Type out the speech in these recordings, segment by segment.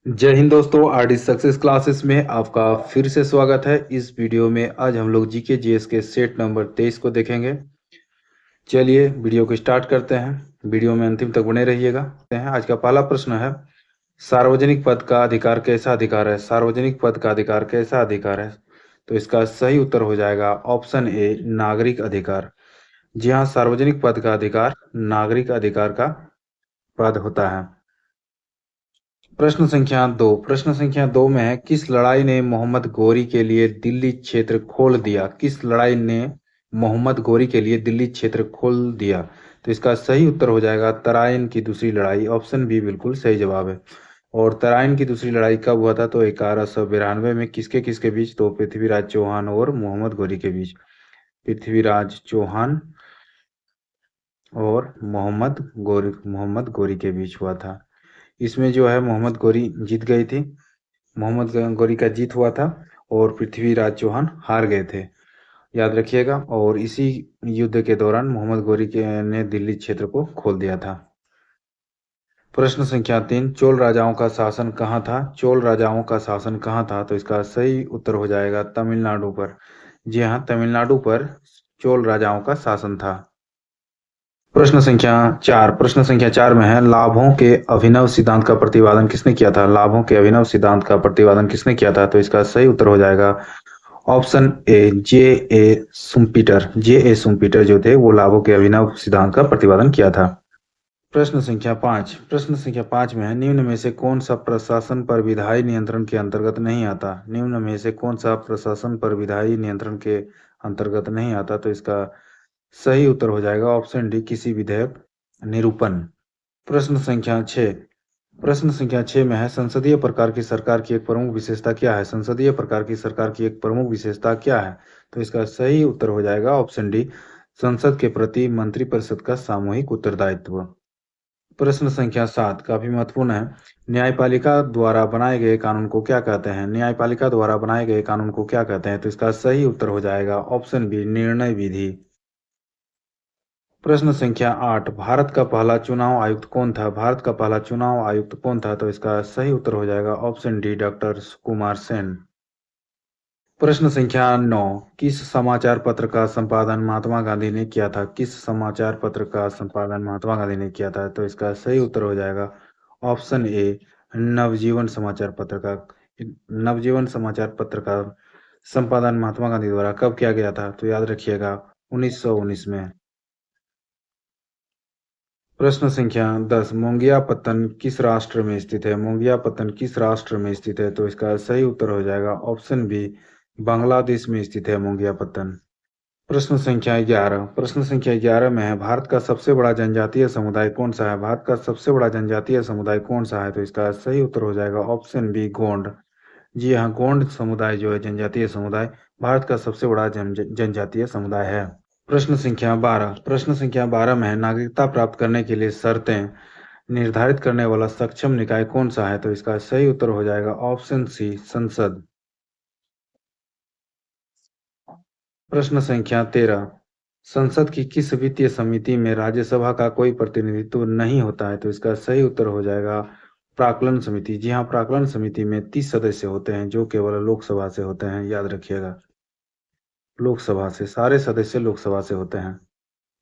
जय हिंद दोस्तों, RD success classes में आपका फिर से स्वागत है। इस वीडियो में आज हम लोग जीके जीएस के सेट नंबर 23 को देखेंगे। चलिए वीडियो को स्टार्ट करते हैं। वीडियो में अंतिम तक बने रहिएगा। आज का पहला प्रश्न है, सार्वजनिक पद का अधिकार कैसा अधिकार है? सार्वजनिक पद का अधिकार कैसा अधिकार है? तो इसका सही उत्तर हो जाएगा ऑप्शन ए, नागरिक अधिकार। जी हाँ, सार्वजनिक पद का अधिकार नागरिक अधिकार का पद होता है। प्रश्न संख्या दो में है, किस लड़ाई ने मोहम्मद गोरी के लिए दिल्ली क्षेत्र खोल दिया? किस लड़ाई ने मोहम्मद गोरी के लिए दिल्ली क्षेत्र खोल दिया? तो इसका सही उत्तर हो जाएगा तराइन की दूसरी लड़ाई। ऑप्शन बी बिल्कुल सही जवाब है। और तराइन की दूसरी लड़ाई कब हुआ था? तो 1192 में। किसके किसके बीच? तो पृथ्वीराज चौहान और मोहम्मद गोरी के बीच। पृथ्वीराज चौहान और मोहम्मद गोरी के बीच हुआ था। इसमें जो है मोहम्मद गोरी जीत गई थी। मोहम्मद गोरी का जीत हुआ था और पृथ्वीराज चौहान हार गए थे, याद रखिएगा। और इसी युद्ध के दौरान मोहम्मद गोरी ने दिल्ली क्षेत्र को खोल दिया था। प्रश्न संख्या 3, चोल राजाओं का शासन कहाँ था? चोल राजाओं का शासन कहाँ था? तो इसका सही उत्तर हो जाएगा तमिलनाडु पर। जी हाँ, तमिलनाडु पर चोल राजाओं का शासन था। प्रश्न संख्या 4 में है, लाभों के अभिनव सिद्धांत का प्रतिपादन किसने किया था? लाभों के अभिनव सिद्धांत का प्रतिपादन किसने किया था? तो इसका सही उत्तर हो जाएगा ऑप्शन ए, जे ए सुम्पीटर जो थे वो लाभों के अभिनव सिद्धांत का प्रतिपादन किया था। प्रश्न संख्या 5 में है, निम्न में से कौन सा प्रशासन पर विधायी नियंत्रण के अंतर्गत नहीं आता? निम्न में से कौन सा प्रशासन पर विधायी नियंत्रण के अंतर्गत नहीं आता? तो इसका सही उत्तर हो जाएगा ऑप्शन डी, किसी विधेयक निरूपण। प्रश्न संख्या 6 में है, संसदीय प्रकार की सरकार की एक प्रमुख विशेषता क्या है? संसदीय प्रकार की सरकार की एक प्रमुख विशेषता क्या है? तो इसका सही उत्तर हो जाएगा ऑप्शन डी, संसद के प्रति मंत्रिपरिषद का सामूहिक उत्तरदायित्व। प्रश्न संख्या 7 काफी महत्वपूर्ण है, न्यायपालिका द्वारा बनाए गए कानून को क्या कहते हैं? न्यायपालिका द्वारा बनाए गए कानून को क्या कहते हैं? तो इसका सही उत्तर हो जाएगा ऑप्शन बी, निर्णय विधि। प्रश्न संख्या 8, भारत का पहला चुनाव आयुक्त कौन था? भारत का पहला चुनाव आयुक्त कौन था? तो इसका सही उत्तर हो जाएगा option D, doctor Kumar Sen. प्रश्न संख्या 9, किस समाचार पत्र का संपादन महात्मा गांधी ने किया था? किस समाचार पत्र का संपादन महात्मा गांधी ने किया था? तो इसका सही उत्तर हो जाएगा ऑप्शन ए, नवजीवन समाचार पत्र का। नवजीवन समाचार पत्र का संपादन महात्मा गांधी द्वारा कब किया गया था? तो याद रखिएगा 1919 में। प्रश्न संख्या 10, मोंगियापत्तन किस राष्ट्र में स्थित है? मोंगियापत्तन किस राष्ट्र में स्थित है? तो इसका सही उत्तर हो जाएगा ऑप्शन बी, बांग्लादेश में स्थित है मोंगियापत्तन। प्रश्न संख्या 11 में है, भारत का सबसे बड़ा जनजातीय समुदाय कौन सा है? भारत का सबसे बड़ा जनजातीय समुदाय कौन सा है? तो इसका सही उत्तर हो जाएगा ऑप्शन बी, गोंड। जी हाँ, गोंड समुदाय जो है जनजातीय समुदाय भारत का सबसे बड़ा जनजातीय समुदाय है। प्रश्न संख्या 12 में है, नागरिकता प्राप्त करने के लिए शर्तें निर्धारित करने वाला सक्षम निकाय कौन सा है? तो इसका सही उत्तर हो जाएगा ऑप्शन सी, संसद। प्रश्न संख्या 13, संसद की किस वित्तीय समिति में राज्यसभा का कोई प्रतिनिधित्व नहीं होता है? तो इसका सही उत्तर हो जाएगा प्राक्कलन समिति। जी हाँ, प्राक्कलन समिति में 30 सदस्य होते हैं जो केवल लोकसभा से होते हैं, याद रखिएगा। लोकसभा से, सारे सदस्य लोकसभा से होते हैं।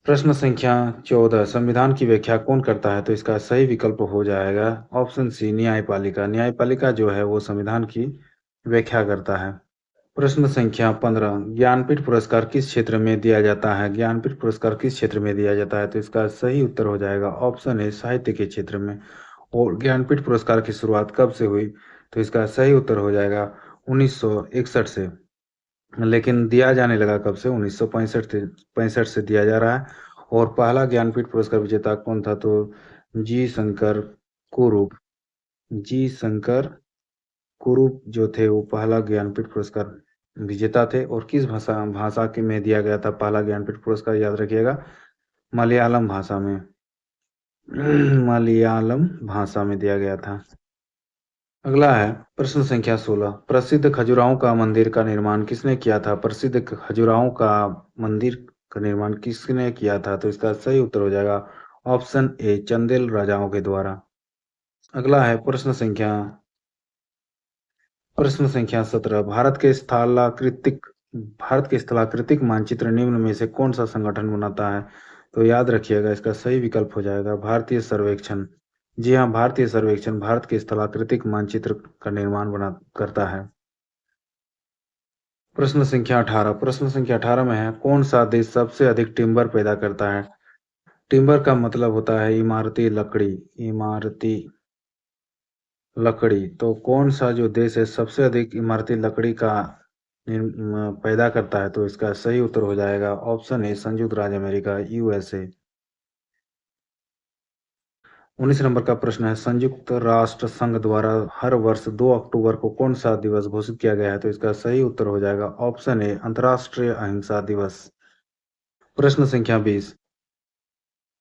प्रश्न संख्या 14, संविधान की व्याख्या कौन करता है? तो इसका सही विकल्प हो जाएगा ऑप्शन सी, न्यायपालिका। न्यायपालिका जो है वो संविधान की व्याख्या करता है। प्रश्न संख्या 15, ज्ञानपीठ पुरस्कार किस क्षेत्र में दिया जाता है? ज्ञानपीठ पुरस्कार किस क्षेत्र में दिया जाता है? तो इसका सही उत्तर हो जाएगा ऑप्शन ए, साहित्य के क्षेत्र में। और ज्ञानपीठ पुरस्कार की शुरुआत कब से हुई? तो इसका सही उत्तर हो जाएगा 1961 से। लेकिन दिया जाने लगा कब से? 1965 से दिया जा रहा है। और पहला ज्ञानपीठ पुरस्कार विजेता कौन था? तो जी शंकर कुरूप। जी शंकर कुरूप जो थे वो पहला ज्ञानपीठ पुरस्कार विजेता थे। और किस भाषा भाषा के में दिया गया था पहला ज्ञानपीठ पुरस्कार? याद रखिएगा, मलयालम भाषा में। मलयालम भाषा में दिया गया था। अगला है प्रश्न संख्या 16, प्रसिद्ध खजुराहो का मंदिर का निर्माण किसने किया था? प्रसिद्ध खजुराहो का मंदिर का निर्माण किसने किया था? तो इसका सही उत्तर हो जाएगा ऑप्शन ए, चंदेल राजाओं के द्वारा। अगला है प्रश्न संख्या प्रश्न संख्या 17 भारत के स्थलाकृतिक मानचित्र निम्न में से कौन सा संगठन बनाता है? तो याद रखिएगा, इसका सही विकल्प हो जाएगा भारतीय सर्वेक्षण। जी हाँ, भारतीय सर्वेक्षण भारत के स्थलाकृतिक मानचित्र का निर्माण करता है। प्रश्न संख्या 18 में है, कौन सा देश सबसे अधिक टिम्बर पैदा करता है? टिम्बर का मतलब होता है इमारती लकड़ी। तो कौन सा जो देश है सबसे अधिक इमारती लकड़ी का पैदा करता है? तो इसका सही उत्तर हो जाएगा ऑप्शन ए, संयुक्त राज्य अमेरिका, यूएसए। 19 नंबर का प्रश्न है, संयुक्त राष्ट्र संघ द्वारा हर वर्ष 2 अक्टूबर को कौन सा दिवस घोषित किया गया है? तो इसका सही उत्तर हो जाएगा ऑप्शन ए, अंतर्राष्ट्रीय अहिंसा दिवस। प्रश्न संख्या 20,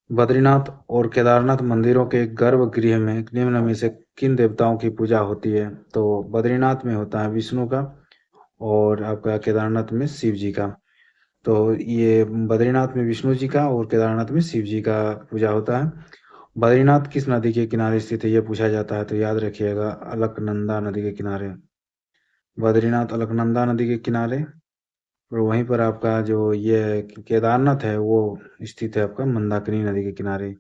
बद्रीनाथ और केदारनाथ मंदिरों के गर्भगृह में निम्न में से किन देवताओं की पूजा होती है? तो बद्रीनाथ में होता है विष्णु का, और आपका केदारनाथ में शिव जी का। तो ये बद्रीनाथ में विष्णु जी का और केदारनाथ में शिव जी का पूजा होता है। बद्रीनाथ किस नदी के किनारे स्थित है, ये पूछा जाता है। तो याद रखिएगा, अलकनंदा नदी के किनारे। बद्रीनाथ अलकनंदा नदी के किनारे, और वहीं पर आपका जो ये केदारनाथ है वो स्थित है आपका मंदाकिनी नदी के किनारे।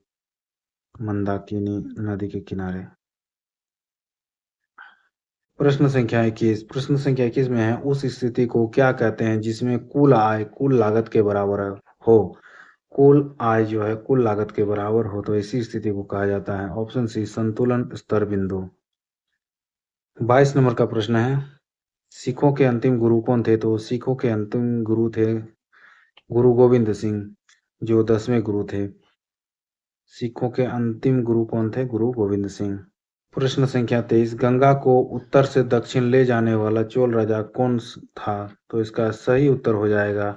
मंदाकिनी नदी के किनारे। प्रश्न संख्या 21 में है, उस स्थिति को क्या कहते हैं जिसमें कुल आय कुल लागत के बराबर हो? कुल आय जो है कुल लागत के बराबर हो, तो ऐसी स्थिति को कहा जाता है ऑप्शन सी, संतुलन स्तर बिंदु। 22 नंबर का प्रश्न है, सिखों के अंतिम गुरु कौन थे? तो सिखों के अंतिम गुरु थे गुरु गोविंद सिंह, जो 10वें गुरु थे। सिखों के अंतिम गुरु कौन थे? गुरु गोविंद सिंह। प्रश्न संख्या 23, गंगा को उत्तर से दक्षिण ले जाने वाला चोल राजा कौन था? तो इसका सही उत्तर हो जाएगा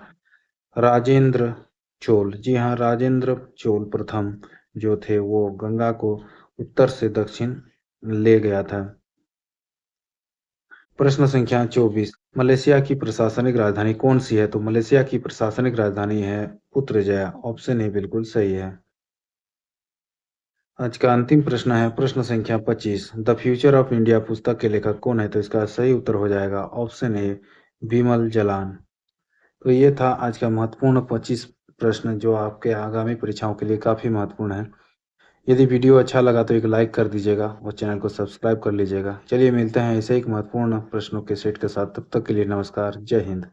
राजेंद्र चोल। जी हाँ, राजेंद्र चोल प्रथम जो थे वो गंगा को उत्तर से दक्षिण ले गया था। प्रश्न संख्या 24, मलेशिया की प्रशासनिक राजधानी कौन सी है? तो मलेशिया की प्रशासनिक राजधानी है पुत्रजया। ऑप्शन ए बिल्कुल सही है। आज का अंतिम प्रश्न है प्रश्न संख्या 25, द फ्यूचर ऑफ इंडिया पुस्तक के लेखक कौन है? तो इसका सही उत्तर हो जाएगा ऑप्शन ए, विमल जलान। तो ये था आज का महत्वपूर्ण 25 प्रश्न जो आपके आगामी परीक्षाओं के लिए काफी महत्वपूर्ण है। यदि वीडियो अच्छा लगा तो एक लाइक कर दीजिएगा और चैनल को सब्सक्राइब कर लीजिएगा। चलिए मिलते हैं ऐसे एक महत्वपूर्ण प्रश्नों के सेट के साथ, तब तक के लिए नमस्कार, जय हिंद।